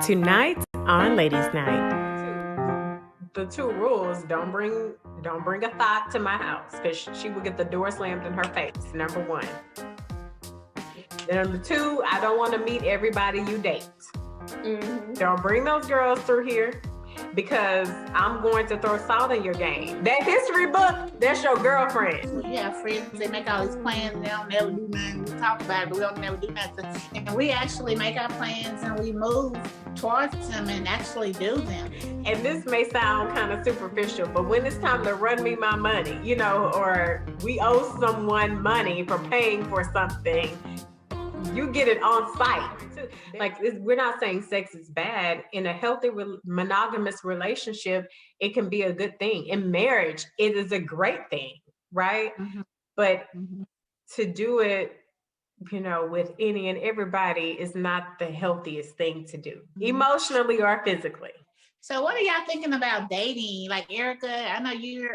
Tonight on Ladies Night. The two rules: don't bring a thought to my house, because she will get the door slammed in her face. Number one. Number two, I don't want to meet everybody you date. Don't bring those girls through here, because I'm going to throw salt in your game. That history book, that's your girlfriend. We have friends, they make all these plans and they don't never do nothing. We talk about it, but we don't never do nothing. And we actually make our plans and we move towards them and actually do them. And this may sound kind of superficial, but when it's time to run me my money, or we owe someone money for paying for something, you get it on site. Like, we're not saying sex is bad. In a healthy monogamous relationship, it can be a good thing. In marriage, it is a great thing, right? But to do it, with any and everybody is not the healthiest thing to do, emotionally or physically. So what are y'all thinking about dating? Like, Erica, I know you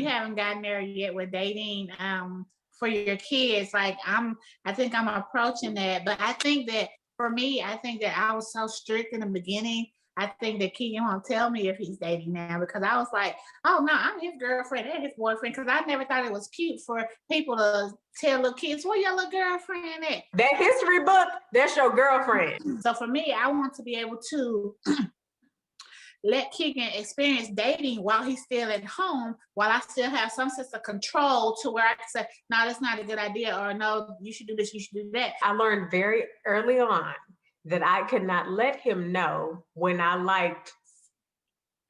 haven't gotten there yet with dating for your kids. Like, I think I'm approaching that, but I think that for me, I think that I was so strict in the beginning. I think that Keegan won't tell me if he's dating now, because I was like, oh no, I'm his girlfriend and his boyfriend, because I never thought it was cute for people to tell little kids, where your little girlfriend at? That history book, that's your girlfriend. So for me, I want to be able to let Keegan experience dating while he's still at home, while I still have some sense of control to where I can say, no, that's not a good idea, or no, you should do this, you should do that. I learned very early on that I could not let him know when I liked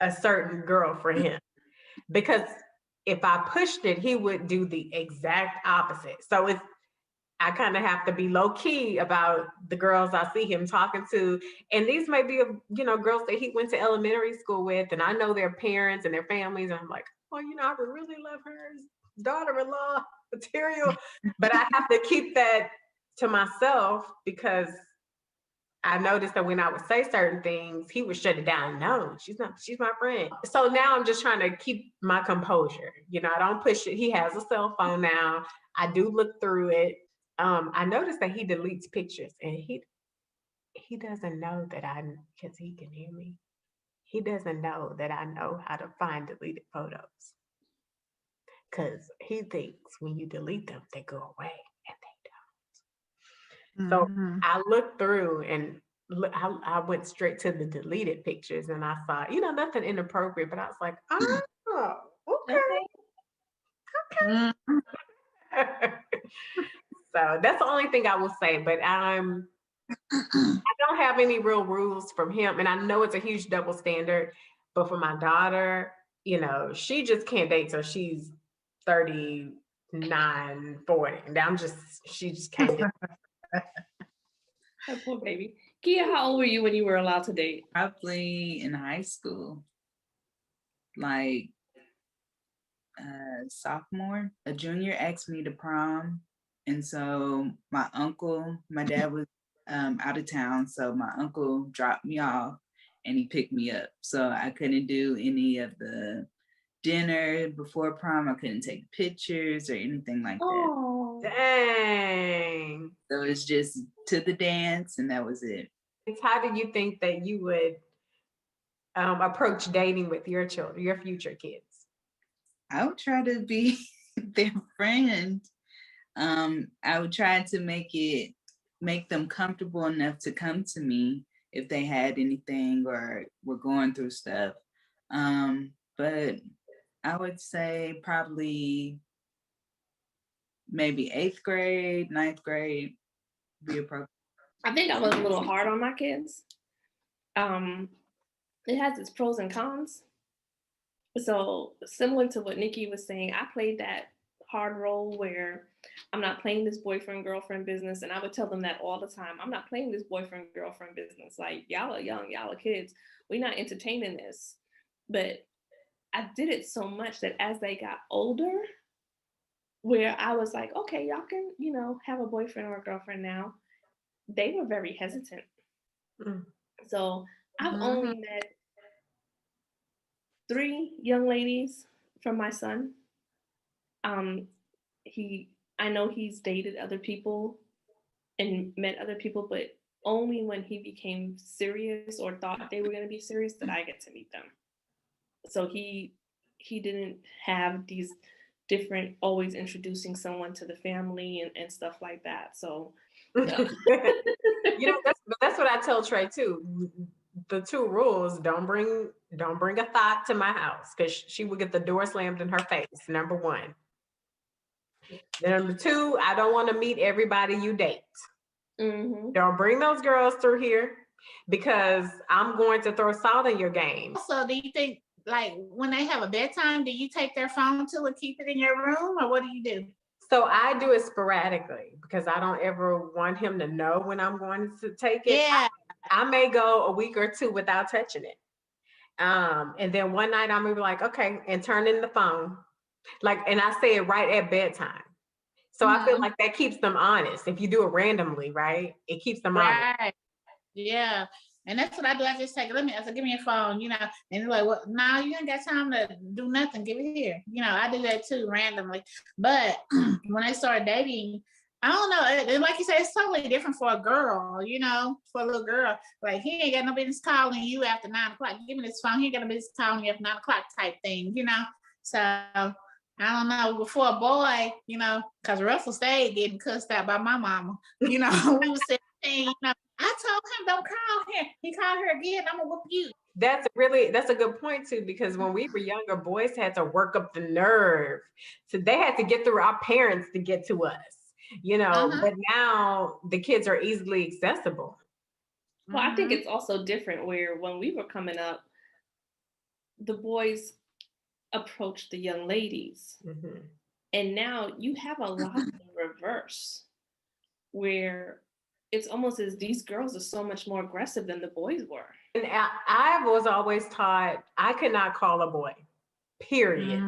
a certain girl for him, because if I pushed it, he would do the exact opposite. So I kind of have to be low key about the girls I see him talking to. And these may be, girls that he went to elementary school with, and I know their parents and their families. And I'm like, oh, I would really love her as daughter-in-law material. But I have to keep that to myself, because I noticed that when I would say certain things, he would shut it down. No, she's my friend. So now I'm just trying to keep my composure. I don't push it. He has a cell phone now. I do look through it. I noticed that he deletes pictures, and he doesn't know that because he can hear me. He doesn't know that I know how to find deleted photos, because he thinks when you delete them, they go away, and they don't. So I looked through and I went straight to the deleted pictures, and I saw, nothing inappropriate, but I was like, oh, okay. So that's the only thing I will say, but I don't have any real rules from him. And I know it's a huge double standard, but for my daughter, she just can't date till she's 39, 40. And she just can't do it. Oh, poor baby. Kia, how old were you when you were allowed to date? Probably in high school, like sophomore. A junior asked me to prom, and so my dad was out of town, so my uncle dropped me off and he picked me up. So I couldn't do any of the dinner before prom. I couldn't take pictures or anything like that. Oh, dang. So it's just to the dance, and that was it. How do you think that you would approach dating with your children, your future kids? I would try to be their friend. I would try to make them comfortable enough to come to me if they had anything or were going through stuff. But I would say probably maybe 8th grade, 9th grade be appropriate. I think I was a little hard on my kids. It has its pros and cons. So similar to what Nikki was saying, I played that hard role where I'm not playing this boyfriend girlfriend business, and I would tell them that all the time. I'm not playing this boyfriend girlfriend business. Like, y'all are young, y'all are kids. We're not entertaining this. But I did it so much that as they got older, where I was like, okay, y'all can, have a boyfriend or a girlfriend now, they were very hesitant. So I've only met 3 young ladies from my son. I know he's dated other people and met other people, but only when he became serious or thought they were going to be serious did I get to meet them. So he didn't have these different, always introducing someone to the family and stuff like that. So no. That's what I tell Trey too. The two rules: don't bring a thought to my house, because she would get the door slammed in her face. Number one. Number two, I don't want to meet everybody you date. Mm-hmm. Don't bring those girls through here, because I'm going to throw salt in your game. So do you think, like, when they have a bedtime, do you take their phone too and keep it in your room, or what do you do? So I do it sporadically, because I don't ever want him to know when I'm going to take it. Yeah. I may go a week or two without touching it. And then one night I'm gonna be like, okay, and turn in the phone. Like, and I say it right at bedtime. So I feel like that keeps them honest. If you do it randomly, right? It keeps them honest. Right. Yeah. And that's what I do. I just take it. I said, give me your phone, and they're like, well, no, you ain't got time to do nothing. Give it here. I do that too, randomly. But when I started dating, I don't know. And like you said, it's totally different for a girl, for a little girl. Like, he ain't got no business calling you after 9 o'clock. Give me this phone. He ain't got no business calling you after 9 o'clock type thing, So I don't know. Before a boy, because Russell stayed getting cussed out by my mama. We was 17, I told him, don't call her. He called her again, I'm gonna whoop you. That's a good point too, because when we were younger, boys had to work up the nerve. So they had to get through our parents to get to us, but now the kids are easily accessible. Well, I think it's also different where when we were coming up, the boys approached the young ladies. Mm-hmm. And now you have a lot in reverse, where it's almost as these girls are so much more aggressive than the boys were. And I was always taught I could not call a boy, period.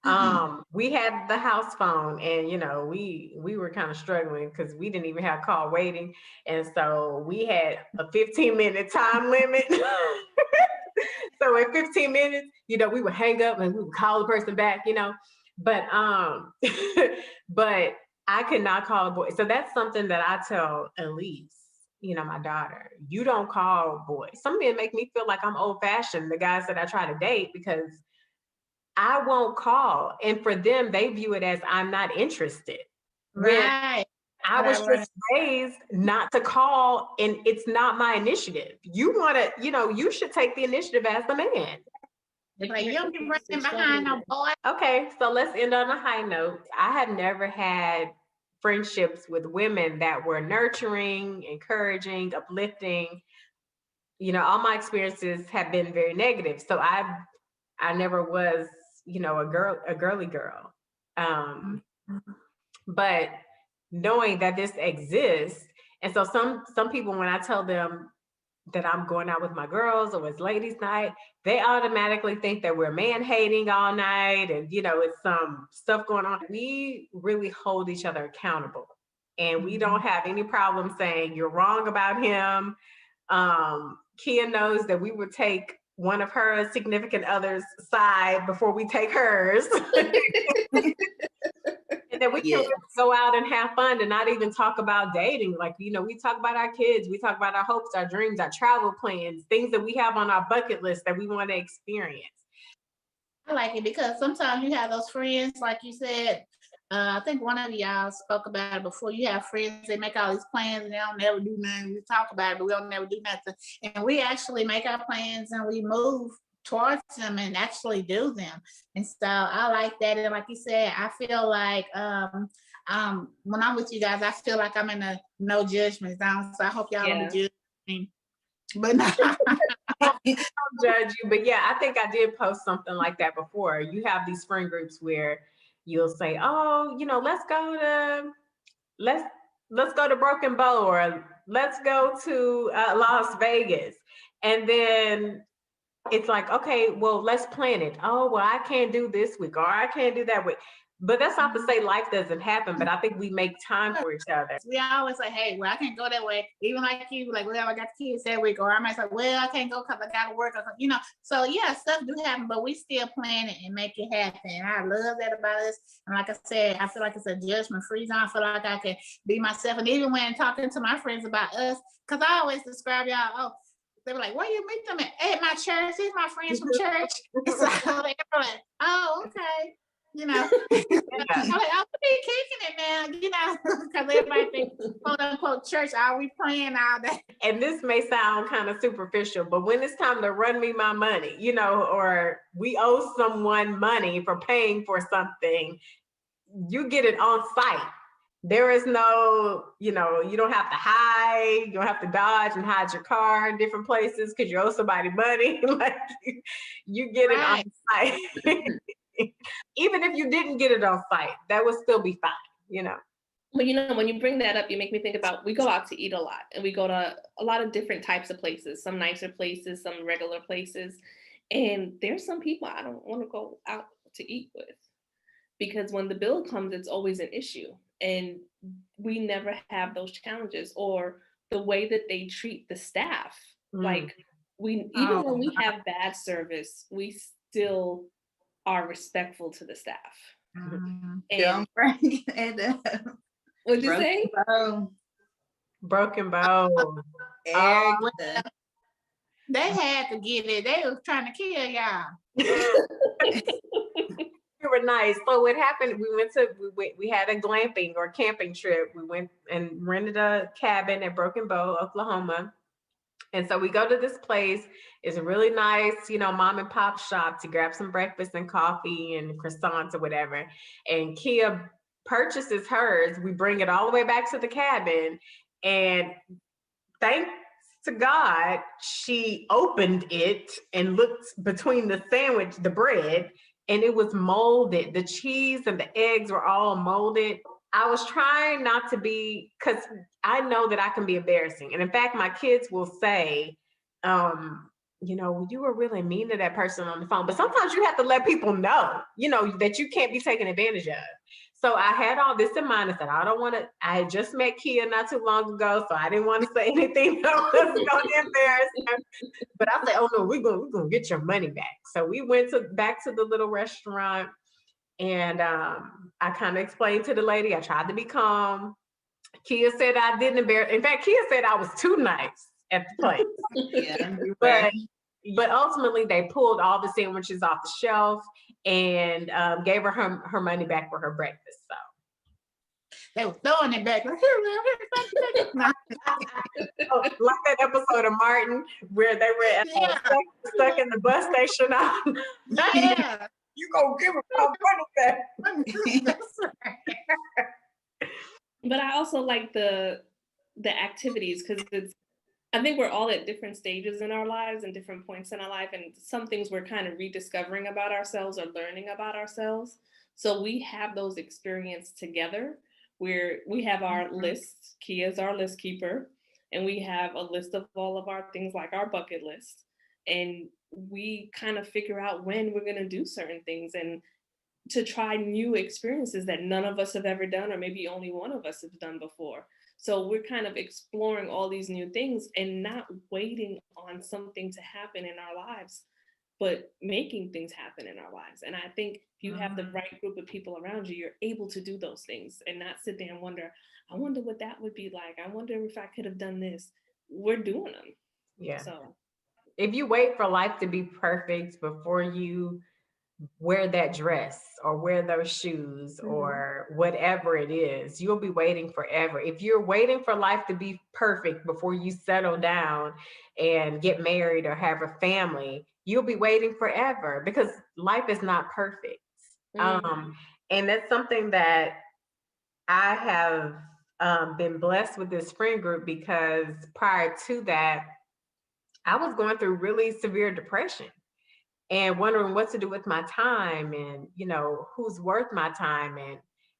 Mm-hmm. We had the house phone, and we were kind of struggling because we didn't even have call waiting, and so we had a 15-minute time limit. So in 15 minutes, we would hang up and we would call the person back, but but I could not call a boy. So that's something that I tell Elise, my daughter, you don't call boys. Some men make me feel like I'm old fashioned, the guys that I try to date, because I won't call. And for them, they view it as I'm not interested. Right. I was just raised not to call, and it's not my initiative. You want to, you should take the initiative as the man. Like, you don't be running behind no boy. Okay, so let's end on a high note. I have never had friendships with women that were nurturing, encouraging, uplifting. All my experiences have been very negative. So I never was, a girly girl. But knowing that this exists, and so some people, when I tell them that I'm going out with my girls or it's ladies' night, they automatically think that we're man hating all night, and it's some stuff going on. We really hold each other accountable, and we don't have any problem saying you're wrong about him. Kia knows that we would take one of her significant others' side before we take hers. And then we can go out and have fun and not even talk about dating. Like, we talk about our kids, we talk about our hopes, our dreams, our travel plans, things that we have on our bucket list that we want to experience. I like it because sometimes you have those friends, like you said, I think one of y'all spoke about it before. You have friends, they make all these plans and they don't never do nothing. We talk about it, but we don't never do nothing. And we actually make our plans and we move towards them and actually do them. And so I like that. And like you said, I feel like when I'm with you guys, I feel like I'm in a no judgment zone. So I hope y'all don't judge me. But no. I don't judge you. But yeah, I think I did post something like that before. You have these friend groups where you'll say, oh, let's go to Broken Bow, or let's go to Las Vegas. And then it's like, okay, well, let's plan it. Oh, well, I can't do this week, or I can't do that week. But that's not to say life doesn't happen, but I think we make time for each other. We always say, hey, well, I can't go that way. Even like you, like, well, I got kids that week, or I might say, well, I can't go because I got to work, you know. So yeah, stuff do happen, but we still plan it and make it happen. And I love that about us. And like I said, I feel like it's a judgment-free zone. I feel like I can be myself. And even when talking to my friends about us, because I always describe y'all, oh, they were like, where you meet them at my church? These my friends from church. So they were like, oh, okay. You know, I'm like, I'll be kicking it now, you know, because everybody thinks, quote unquote, church, are we praying all day? And this may sound kind of superficial, but when it's time to run me my money, you know, or we owe someone money for paying for something, you get it on site. There is no, you know, you don't have to hide, you don't have to dodge and hide your car in different places because you owe somebody money. Like you get it on site. Even if you didn't get it on site, that would still be fine, you know. Well, you know, when you bring that up, you make me think about, we go out to eat a lot, and we go to a lot of different types of places, some nicer places, some regular places. And there's some people I don't want to go out to eat with, because when the bill comes, it's always an issue. And we never have those challenges, or the way that they treat the staff. Like when we have bad service, we still are respectful to the staff. Don't bring it up. What'd you say? Broken bow. They had to get it. They was trying to kill y'all. We were nice. So what happened, we had a glamping or camping trip. We went and rented a cabin at Broken Bow, Oklahoma. And so we go to this place. It's a really nice, you know, mom and pop shop to grab some breakfast and coffee and croissants or whatever. And Kia purchases hers. We bring it all the way back to the cabin. And thanks to God, she opened it and looked between the sandwich, the bread, and it was molded. The cheese and the eggs were all molded. I was trying not to be, because I know that I can be embarrassing. And in fact, my kids will say, you know, you were really mean to that person on the phone. But sometimes you have to let people know, you know, that you can't be taken advantage of. So I had all this in mind. I said, I had just met Kia not too long ago, so I didn't want to say anything that was going to embarrass her. But I said, oh no, we're gonna get your money back. So we went back to the little restaurant. And I kind of explained to the lady, I tried to be calm. Kia said I didn't embarrass. In fact, Kia said I was too nice at the place. But ultimately, they pulled all the sandwiches off the shelf and gave her money back for her breakfast. So they were throwing it back. Like that episode of Martin where they were stuck in the bus station. Yeah. You gonna give her money back. But I also like the activities, because I think we're all at different stages in our lives and different points in our life, and some things we're kind of rediscovering about ourselves or learning about ourselves. So we have those experiences together, where we have our lists. Kia's our list keeper, and we have a list of all of our things, like our bucket list. And we kind of figure out when we're going to do certain things and to try new experiences that none of us have ever done, or maybe only one of us have done before. So we're kind of exploring all these new things and not waiting on something to happen in our lives, but making things happen in our lives. And I think if you have the right group of people around you, you're able to do those things and not sit there and wonder, I wonder what that would be like. I wonder if I could have done this. We're doing them. Yeah. So if you wait for life to be perfect before you wear that dress or wear those shoes or whatever it is, you'll be waiting forever. If you're waiting for life to be perfect before you settle down and get married or have a family, you'll be waiting forever, because life is not perfect. And that's something that I have been blessed with this friend group, because prior to that, I was going through really severe depression and wondering what to do with my time, and, you know, who's worth my time, and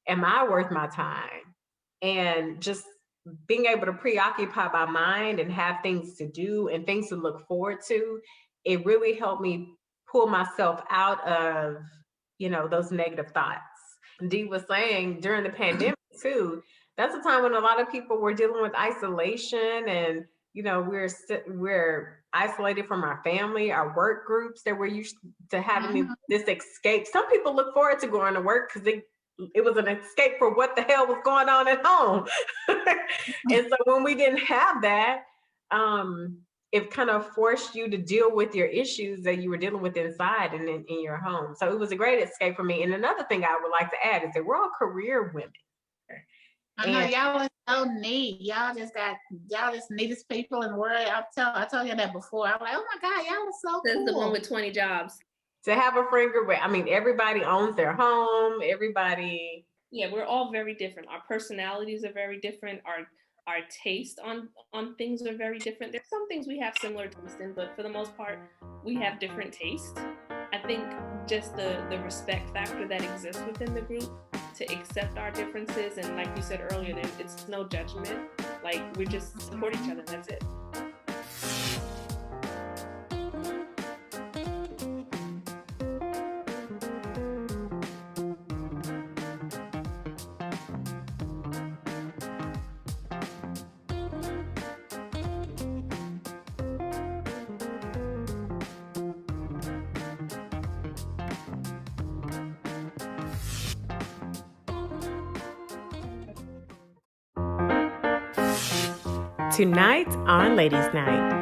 am I worth my time? And just being able to preoccupy my mind and have things to do and things to look forward to, it really helped me pull myself out of, you know, those negative thoughts. Dee was saying, during the pandemic too, that's a time when a lot of people were dealing with isolation, and we're isolated from our family, our work groups that we're used to having this escape. Some people look forward to going to work because it was an escape for what the hell was going on at home. And so when we didn't have that, it kind of forced you to deal with your issues that you were dealing with inside and in your home. So it was a great escape for me. And another thing I would like to add is that we're all career women. I know y'all are so neat. Y'all just neatest people in the world. I told you that before. I'm like, oh my God, y'all are so That's cool. the one with 20 jobs. To have a friend group, I mean, everybody owns their home. Everybody. Yeah, we're all very different. Our personalities are very different. Our taste on things are very different. There's some things we have similar taste in, but for the most part, we have different tastes. I think just the respect factor that exists within the group to accept our differences, and like you said earlier, it's no judgment. Like, we just support each other, that's it. Tonight on Ladies' Night,